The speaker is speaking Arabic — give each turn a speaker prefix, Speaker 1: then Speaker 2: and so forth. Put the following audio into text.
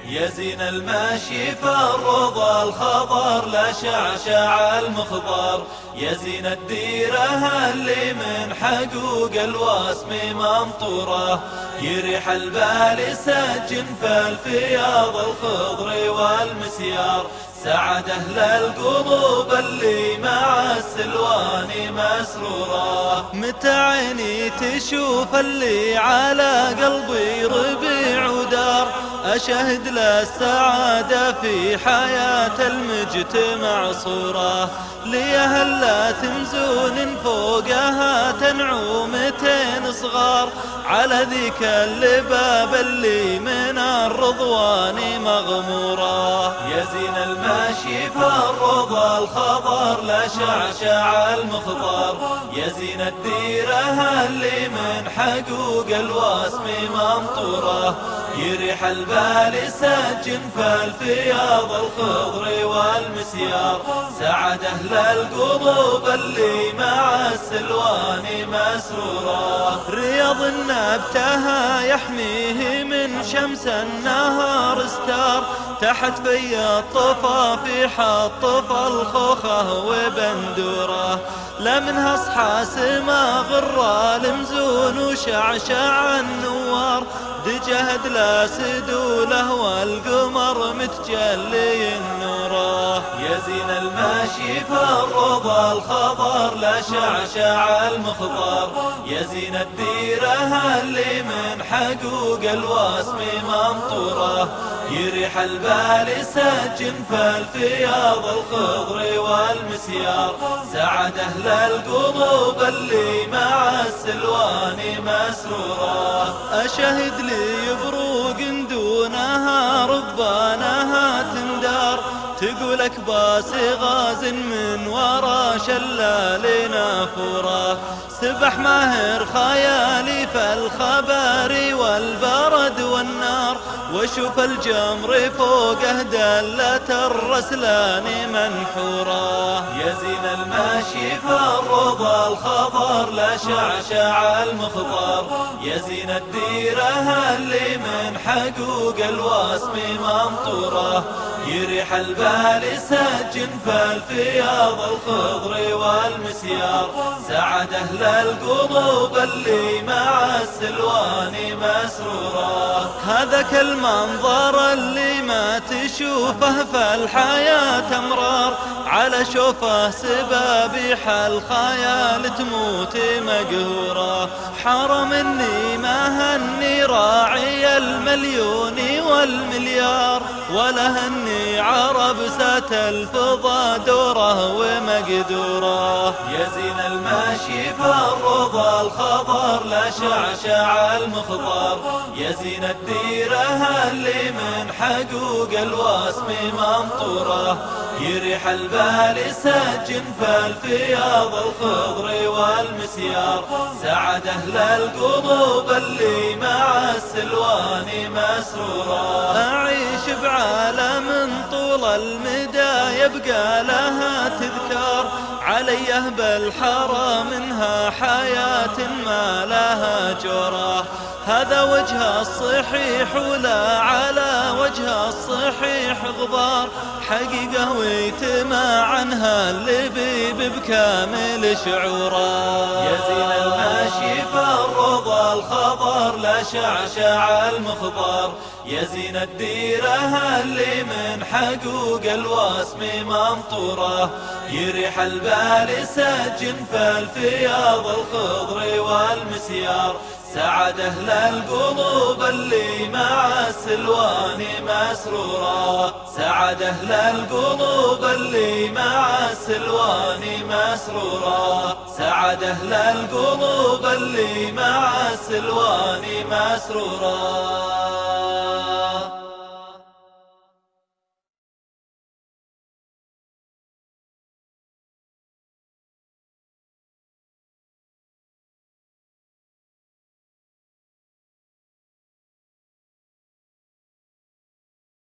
Speaker 1: يزين الماشي في الرضا الخضر لا شعشع المخضر، يزين الديرة اللي من حقوق الواسم منطورة، يريح البال سجن في الفياض الخضر والمسيار، سعد أهل القلوب اللي مع السلوان مسرورة. متى عيني تشوف اللي على قلبي ربيع ودار، أشهد للسعادة في حياة المجتمع صورة، ليهلا تمزون فوقها تنعومتين صغار، على ذيك اللباب اللي من الرضوان مغمورة. يزين الماشي في الرضا الخضر لا شعشع المخضر، يزين الديرة اللي من حقوق الواسم منطورة، يريح البال سجن في الفياض الخضر والمسيار، سعد أهل القلوب اللي مع السلوان مسرورة. رياض نبتها يحميه من شمس النهار استار، تحت في الطفافي حط الخوخة وبندورة، لا منها اصحى سما غرى لمزون وشعشع النوار، دجهد لا سدوله والقمر متجلي النوره. يزين الماشي في الرضا الخضر لا شعشع المخضر، يزين الديرة اللي من حقوق الواسم منطورة، يريح البال سجن في الفياض الخضر والمسيار، سعد أهل القلوب اللي مع السلوان مسرورة. أشهد لي بروق دونها ربانها تندار، تقولك باسي غاز من ورا شلال نافورة، سبح ماهر خيالي في الخبر والبرد والنار، وشوف الجمر فوقه دلة الرسلان منحورة. يزين الماشي في الرضا الخضر لا شعشع المخضر، يزين الديرة اللي من حقوق الواسم منطورة، يريح البال سجن في الفياض الخضر والمسيار، سعد أهل القلوب اللي مع السلوان مسرورة. هذاك المنظر اللي ما تشوفه في الحياة أمرار، على شوفه سبابيح الخيال تموت مقهورة، حرم اني ما هني راعي المليون والمليار، ولا هني عربسة الفضا دوره ومقدوره. يزين الماشي في الرضا الخضر لا شعشع المخضر، يزين الديرة اللي من حقوق الواسم منطورة، يريح البال سجن في الفياض الخضر والمسيار، سعد أهل القلوب اللي مع السلوان مسرورة. أعيش بعالم طول المدى يبقى لها تذكار، عليه بالحرى منها حياة ما لها جراه، هذا وجه الصحيح ولا على وجه الصحيح غبار، حقيقة ويتما عنها اللبيب بكامل شعوره. يزين الماشي في الرضا الخضر لا شعشع المخضر، يزين الديرة اللي من حقوق الواسم منطورة، يريح البال سجن في الفياض الخضر والمسيار، سعد أهل القلوب اللي مع السلوان مسرورة، سعد أهل القلوب اللي مع السلوان مسرورة، سعد أهل القلوب اللي مع السلوان مسرورة.